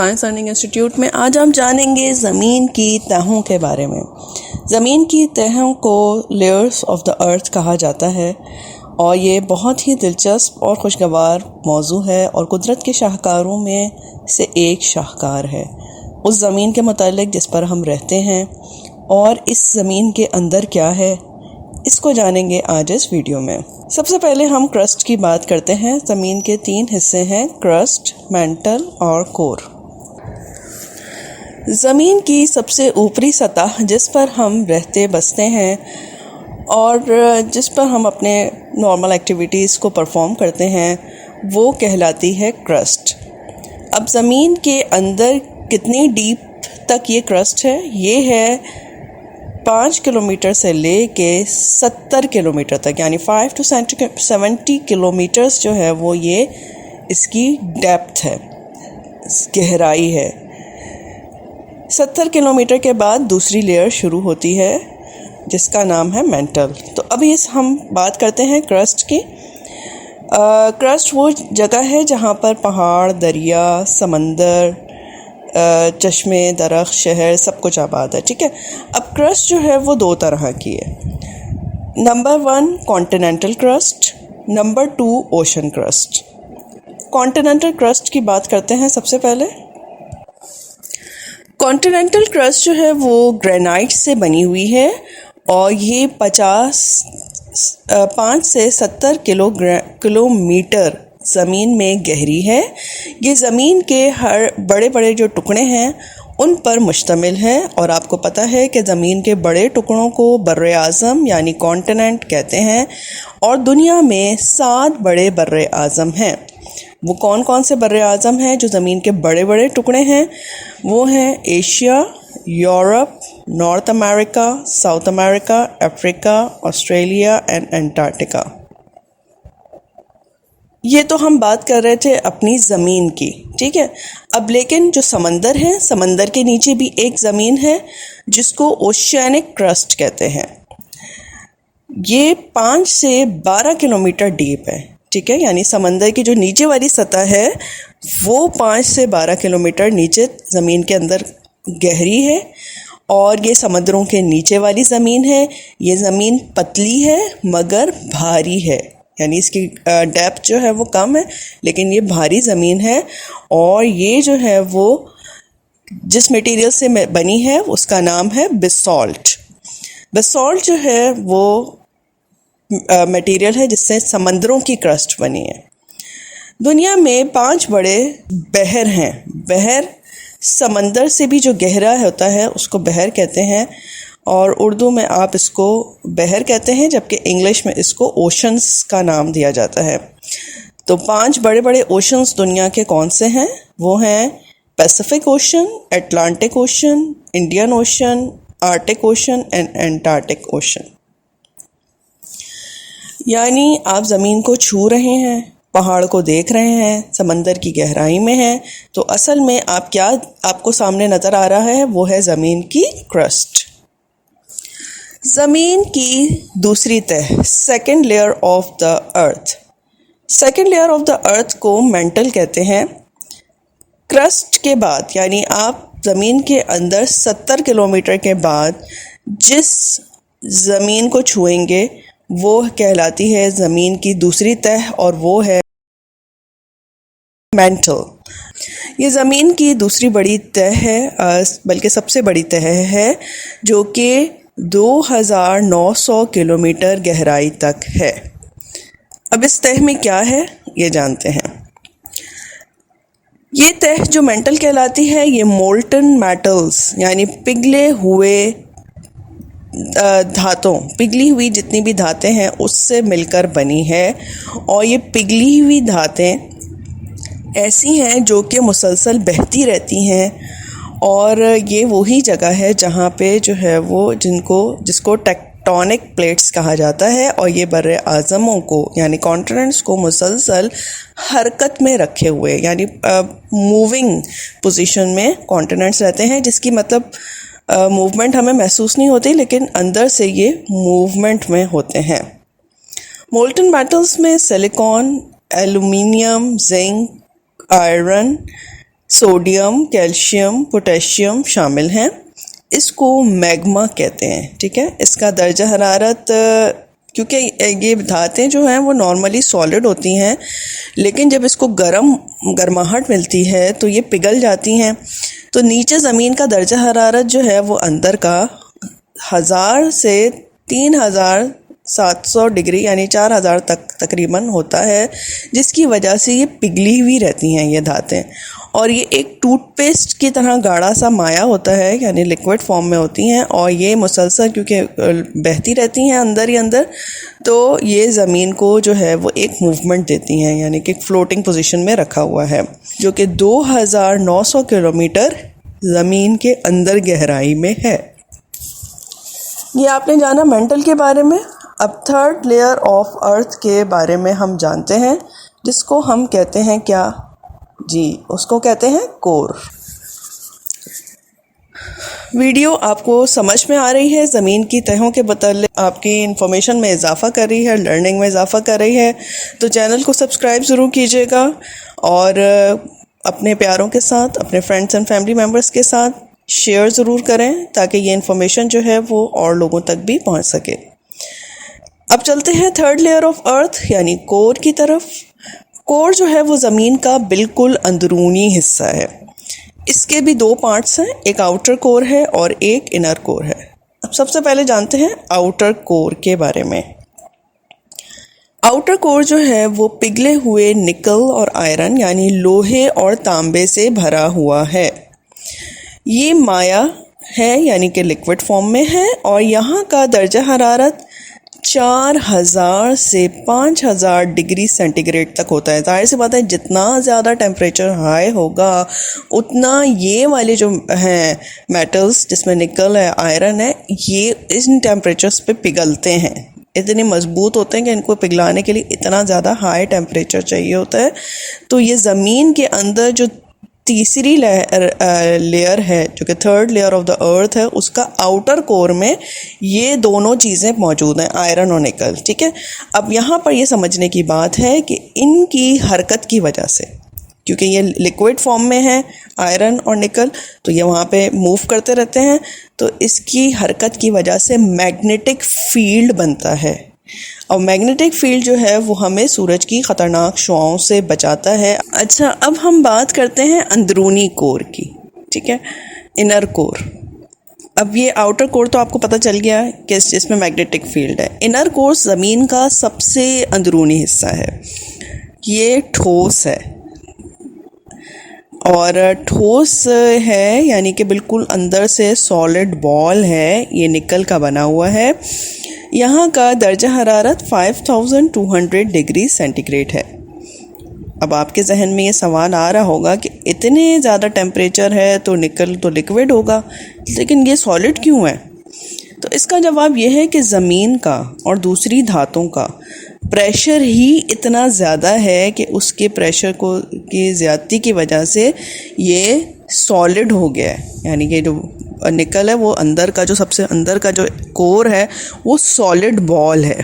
Science learning institute में आज हम जानेंगे ज़मीन की तहों के बारे में। ज़मीन की तहों को लेयर्स ऑफ द अर्थ कहा जाता है और ये बहुत ही दिलचस्प और खुशगवार मौजू है और कुदरत के शाहकारों में से एक शाहकार है उस ज़मीन के मुतालिक जिस पर हम रहते हैं। और इस ज़मीन के अंदर क्या है, इसको जानेंगे आज इस वीडियो में। सबसे पहले हम क्रस्ट की बात करते हैं। ज़मीन के 3 हिस्से हैं, क्रस्ट, मैंटल और कोर। ज़मीन की सबसे ऊपरी सतह जिस पर हम रहते बसते हैं और जिस पर हम अपने नॉर्मल एक्टिविटीज़ को परफॉर्म करते हैं वो कहलाती है क्रस्ट। अब ज़मीन के अंदर कितनी डीप तक ये क्रस्ट है, ये है 5 किलोमीटर से ले के 70 किलोमीटर तक, यानी 5 to 70 किलोमीटर्स जो है वो ये इसकी डेप्थ है, गहराई है। 70 किलोमीटर के बाद दूसरी लेयर शुरू होती है जिसका नाम है मेंटल। तो अभी हम बात करते हैं क्रस्ट की। क्रस्ट वो जगह है जहाँ पर पहाड़, दरिया, समंदर, चश्मे, दरख्त, शहर सब कुछ आबाद है। ठीक है। अब क्रस्ट जो है वो 2 तरह की है। Number 1 continental crust, number 2 ocean crust. Continental crust की बात करते हैं सबसे पहले। कॉन्टिनेंटल क्रस्ट जो है वो ग्रेनाइट से बनी हुई है और ये 5 से 70 किलोमीटर ज़मीन में गहरी है। ये ज़मीन के हर बड़े बड़े जो टुकड़े हैं उन पर मुश्तमिल है और आपको पता है कि ज़मीन के बड़े टुकड़ों को बर्रे आज़म यानी कॉन्टिनेंट कहते हैं। और दुनिया में 7 बड़े बर्रे आज़म हैं। वो कौन कौन से बर्रे आज़म हैं जो ज़मीन के बड़े बड़े टुकड़े हैं? वो हैं Asia, Europe, north America, south America, Africa, Australia and Antarctica. ये तो हम बात कर रहे थे अपनी ज़मीन की, ठीक है। अब लेकिन जो समंदर है, समंदर के नीचे भी एक ज़मीन है जिसको ओशियानिक क्रस्ट कहते हैं। ये 5 से 12 किलोमीटर डीप है, ठीक है। यानी समंदर की जो नीचे वाली सतह है वो 5 से 12 किलोमीटर नीचे ज़मीन के अंदर गहरी है और ये समुद्रों के नीचे वाली ज़मीन है। ये ज़मीन पतली है मगर भारी है, यानी इसकी डेप्थ जो है वो कम है लेकिन ये भारी ज़मीन है। और ये जो है वो जिस मटेरियल से बनी है उसका नाम है बेसॉल्ट। बेसॉल्ट जो है वो मटेरियल है जिससे समंदरों की क्रस्ट बनी है। दुनिया में 5 बड़े बहर हैं। बहर समंदर से भी जो गहरा होता है उसको बहर कहते हैं और उर्दू में आप इसको बहर कहते हैं, जबकि इंग्लिश में इसको ओशंस का नाम दिया जाता है। तो 5 बड़े बड़े ओशंस दुनिया के कौन से हैं? वो हैं Pacific ocean, Atlantic ocean, Indian ocean, Arctic ocean and Antarctic ocean. यानी आप ज़मीन को छू रहे हैं, पहाड़ को देख रहे हैं, समंदर की गहराई में हैं, तो असल में आपको सामने नज़र आ रहा है वो है ज़मीन की क्रस्ट। ज़मीन की दूसरी तह, second layer of the earth. Second layer of the earth को मेंटल कहते हैं। क्रस्ट के बाद यानी आप ज़मीन के अंदर 70 किलोमीटर के बाद जिस ज़मीन को छुएंगे वो कहलाती है ज़मीन की दूसरी तह और वो है मेंटल। ये ज़मीन की दूसरी बड़ी तह है, बल्कि सबसे बड़ी तह है, जो कि 2900 किलोमीटर गहराई तक है। अब इस तह में क्या है ये जानते हैं। ये तह जो मेंटल कहलाती है ये मोल्टन मेटल्स यानी पिघले हुए धातों, पिघली हुई जितनी भी धातें हैं उससे मिलकर बनी है। और ये पिघली हुई धातें ऐसी हैं जो कि मुसलसल बहती रहती हैं और ये वही जगह है जहाँ पे जो है वो जिसको टेक्टोनिक प्लेट्स कहा जाता है और ये बर्रे आज़मों को यानी कॉन्टिनेंट्स को मुसलसल हरकत में रखे हुए यानी मूविंग पोजीशन में कॉन्टिनेंट्स रहते हैं, जिसकी मतलब मूवमेंट हमें महसूस नहीं होती लेकिन अंदर से ये मूवमेंट में होते हैं। मोल्टन मेटल्स में silicon, aluminium, zinc, iron, sodium, calcium, potassium शामिल हैं। इसको मैग्मा कहते हैं, ठीक है। इसका दर्जा हरारत, क्योंकि ये धातें जो हैं वो नॉर्मली सॉलिड होती हैं, लेकिन जब इसको गर्माहट मिलती है तो ये पिघल जाती हैं। तो नीचे ज़मीन का दर्जा हरारत जो है वो अंदर का 1000 से 3700 डिग्री यानी 4000 तक तकरीबन होता है, जिसकी वजह से ये पिघली हुई रहती हैं ये धातें। और ये एक टूथपेस्ट की तरह गाढ़ा सा माया होता है, यानी लिक्विड फॉर्म में होती हैं, और ये मुसलसल क्योंकि बहती रहती हैं अंदर ही अंदर, तो ये ज़मीन को जो है वो एक मूवमेंट देती हैं, यानी कि फ्लोटिंग पोजीशन में रखा हुआ है, जो कि 2900 किलोमीटर ज़मीन के अंदर गहराई में है। ये आपने जाना मेंटल के बारे में। अब थर्ड लेयर ऑफ अर्थ के बारे में हम जानते हैं, जिसको हम कहते हैं क्या जी, उसको कहते हैं कोर। वीडियो आपको समझ में आ रही है, ज़मीन की तहों के मतलब आपकी इन्फॉर्मेशन में इजाफ़ा कर रही है, लर्निंग में इजाफ़ा कर रही है, तो चैनल को सब्सक्राइब ज़रूर कीजिएगा और अपने प्यारों के साथ, अपने फ्रेंड्स एंड फैमिली मेम्बर्स के साथ शेयर ज़रूर करें, ताकि ये इन्फॉर्मेशन जो है वो और लोगों तक भी पहुंच सके। अब चलते हैं थर्ड लेयर ऑफ अर्थ यानी कोर की तरफ। कोर जो है वो ज़मीन का बिल्कुल अंदरूनी हिस्सा है। इसके भी दो पार्ट्स हैं, एक आउटर कोर है और एक इनर कोर है। अब सबसे पहले जानते हैं आउटर कोर के बारे में। आउटर कोर जो है वो पिघले हुए निकल और आयरन यानी लोहे और तांबे से भरा हुआ है। ये माया है यानी कि लिक्विड फॉर्म में है, और यहाँ का दर्जा हरारत 4000 से 5000 डिग्री सेंटीग्रेड तक होता है। जाहिर सी बात है, जितना ज़्यादा टेम्परेचर हाई होगा उतना ये वाले जो हैं मेटल्स, जिसमें निकल है, आयरन है, ये इन टेम्परेचर्स पे पिघलते हैं। इतने मजबूत होते हैं कि इनको पिघलाने के लिए इतना ज़्यादा हाई टेम्परेचर चाहिए होता है। तो ये ज़मीन के अंदर जो तीसरी लेयर है, जो कि third layer of the earth है, उसका आउटर कोर में ये दोनों चीज़ें मौजूद हैं, आयरन और निकल, ठीक है। अब यहाँ पर ये समझने की बात है कि इनकी हरकत की वजह से, क्योंकि ये लिक्विड फॉर्म में है आयरन और निकल, तो ये वहाँ पे मूव करते रहते हैं, तो इसकी हरकत की वजह से मैग्नेटिक फील्ड बनता है। और मैग्नेटिक फील्ड जो है वो हमें सूरज की ख़तरनाक शुआओं से बचाता है। अच्छा, अब हम बात करते हैं अंदरूनी कोर की, ठीक है, इनर कोर। अब ये आउटर कोर तो आपको पता चल गया कि इसमें मैग्नेटिक फील्ड है। इनर कोर ज़मीन का सबसे अंदरूनी हिस्सा है। ये ठोस है, और ठोस है यानी कि बिल्कुल अंदर से सॉलिड बॉल है, ये निकल का बना हुआ है। यहाँ का दर्जा हरारत 5200 डिग्री सेंटीग्रेड है। अब आपके जहन में ये सवाल आ रहा होगा कि इतने ज़्यादा टेम्परेचर है तो निकल तो लिक्विड होगा, लेकिन ये सॉलिड क्यों है? तो इसका जवाब ये है कि ज़मीन का और दूसरी धातों का प्रेशर ही इतना ज़्यादा है कि उसके प्रेशर की ज़्यादती की वजह से ये सॉलिड हो गया है। यानी कि जो निकल है वो अंदर का, जो सबसे अंदर का जो कोर है वो सॉलिड बॉल है,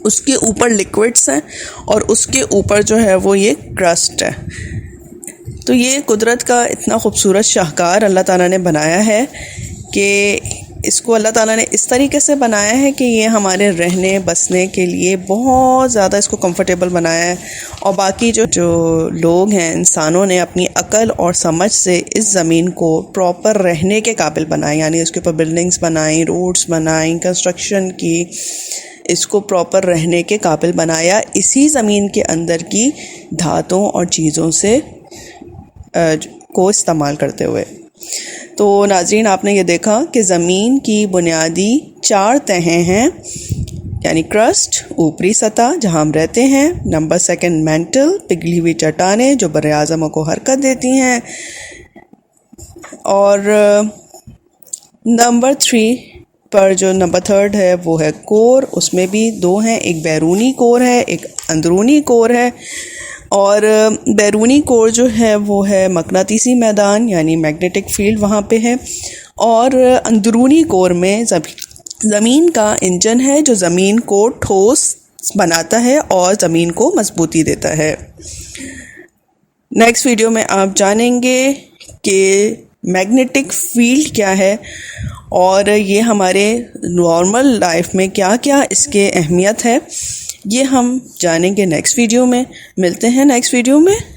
उसके ऊपर लिक्विड्स हैं और उसके ऊपर जो है वो ये क्रस्ट है। तो ये कुदरत का इतना खूबसूरत शाहकार अल्लाह ताला ने बनाया है कि इसको अल्लाह ताला ने इस तरीके से बनाया है कि ये हमारे रहने बसने के लिए बहुत ज़्यादा इसको कंफर्टेबल बनाया है। और बाकी जो लोग हैं, इंसानों ने अपनी अकल और समझ से इस ज़मीन को प्रॉपर रहने के काबिल बनाया, यानी उसके ऊपर बिल्डिंग्स बनाई, रोड्स बनाई, कंस्ट्रक्शन की, इसको प्रॉपर रहने के काबिल बनाया इसी ज़मीन के अंदर की धातों और चीज़ों से को इस्तेमाल करते हुए। तो नाज़रीन, आपने ये देखा कि ज़मीन की बुनियादी 4 तहें हैं, यानी क्रस्ट ऊपरी सतह जहाँ हम रहते हैं, नंबर 2 मेंटल पिघली हुई चट्टानें जो बर्रे आज़मों को हरकत देती हैं, और नंबर 3 पर जो नंबर 3 है वो है कोर। उसमें भी 2 हैं, एक बैरूनी कोर है, एक अंदरूनी कोर है। और बैरूनी कोर जो है वो है मकनातीसी मैदान यानी मैग्नेटिक फील्ड वहाँ पे है, और अंदरूनी कोर में ज़मीन का इंजन है जो ज़मीन को ठोस बनाता है और ज़मीन को मजबूती देता है। नेक्स्ट वीडियो में आप जानेंगे कि मैग्नेटिक फील्ड क्या है और ये हमारे नॉर्मल लाइफ में क्या क्या इसके अहमियत है, ये हम जानेंगे नेक्स्ट वीडियो में। मिलते हैं नेक्स्ट वीडियो में।